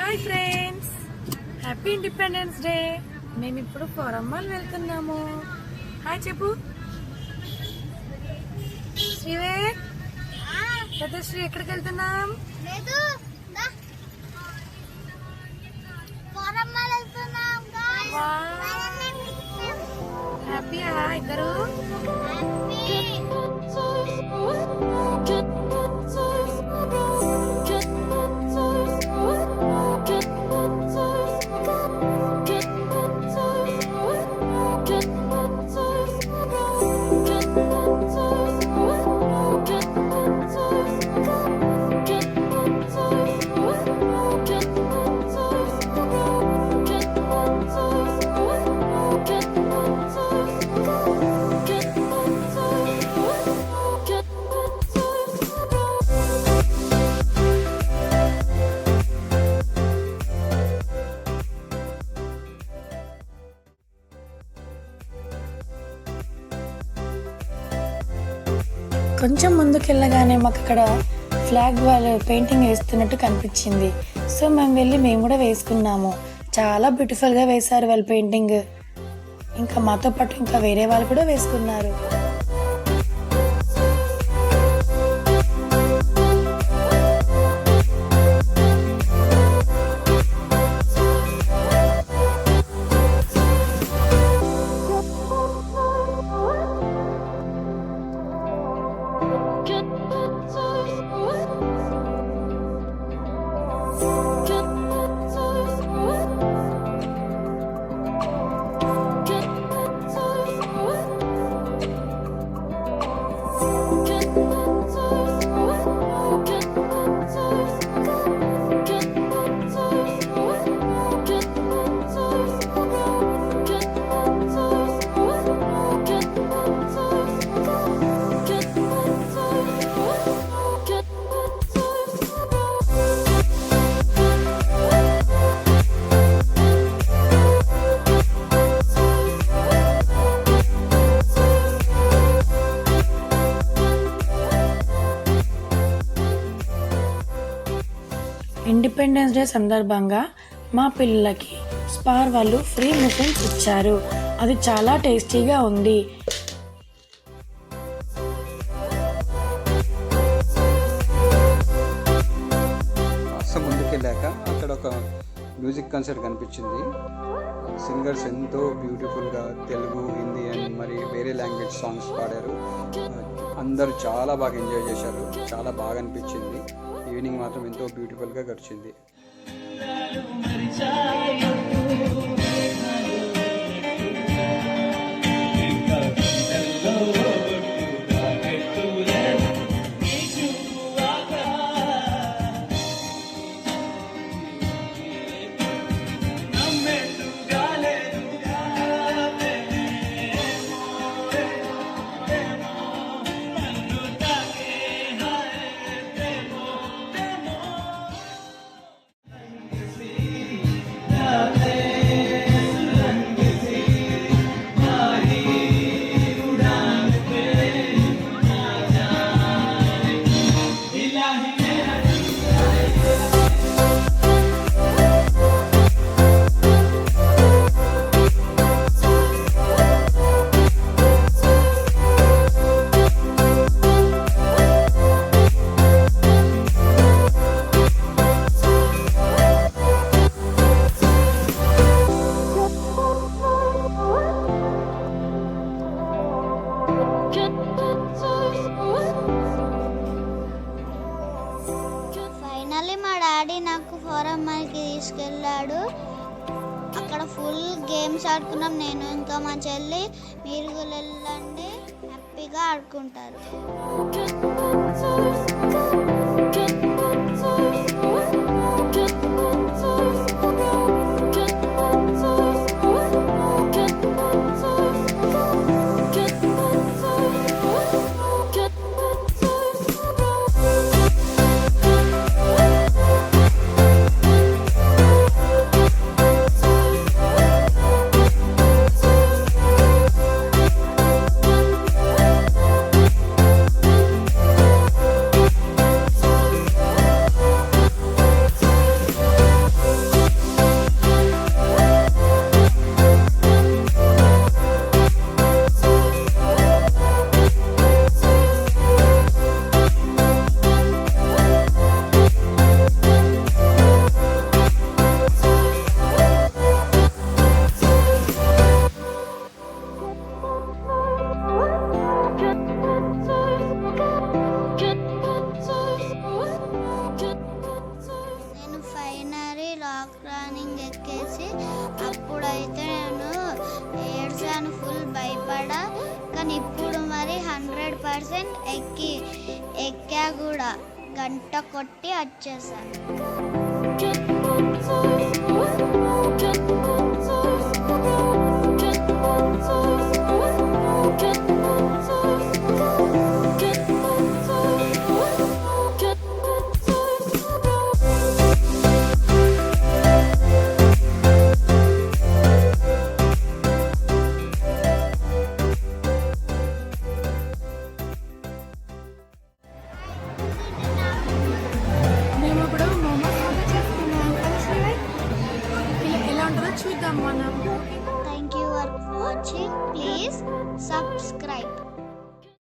Hi friends, happy independence day. మేము ఇప్పుడు ఫోరమ్మల్ వెళ్తున్నాము. హాయ్ చెప్పు శ్రీవే. పెద్దశ్రీ ఎక్కడికి వెళ్తున్నాం? హ్యాపీయా ఇద్దరు? కొంచెం ముందుకెళ్ళగానే మాకు అక్కడ ఫ్లాగ్ వాళ్ళు పెయింటింగ్ వేస్తున్నట్టు కనిపించింది. సో మేము కూడా వేసుకున్నాము. చాలా బ్యూటిఫుల్గా వేశారు వాళ్ళు పెయింటింగ్. ఇంకా మాతో పాటు ఇంకా వేరే వాళ్ళు కూడా వేసుకున్నారు. ఇండిపెండెన్స్ డే సందర్భంగా మా పిల్లలకి స్పార్ వాళ్ళు ఫ్రీ ముఫిన్స్ ఇచ్చారు. అది చాలా టేస్టీగా ఉంది. ముందుకెళ్ళాక అక్కడ ఒక మ్యూజిక్ కన్సర్ట్ కనిపించింది. సింగర్స్ ఎంతో బ్యూటిఫుల్గా తెలుగు, హిందీ అండ్ మరి వేరే లాంగ్వేజ్ సాంగ్స్ పాడారు. అందరూ చాలా బాగా ఎంజాయ్ చేశారు. చాలా బాగా అనిపించింది. ఈవినింగ్ మాత్రం ఎంతో బ్యూటిఫుల్గా గడిచింది. మా డాడీ నాకు ఫోరమ్మల్కి తీసుకెళ్ళాడు. అక్కడ ఫుల్ గేమ్స్ ఆడుకున్నాం. నేను ఇంకా మా చెల్లి. మీరు కూడా వెళ్ళండి, హ్యాపీగా ఆడుకుంటారు. ట్రైనరీ లాక్ రన్నింగ్ ఎక్కేసి అప్పుడైతే నేను ఏడ్చాను, ఫుల్ భయపడా. కానీ ఇప్పుడు మరి 100% ఎక్కా కూడా, గంట కొట్టి వచ్చేసాను. మేము ఇప్పుడు మోమోస్ ఆర్డర్ చేసుకున్నాం. ఎలా ఉంటుందో చూద్దాం మనం. Thank you for watching. Please subscribe.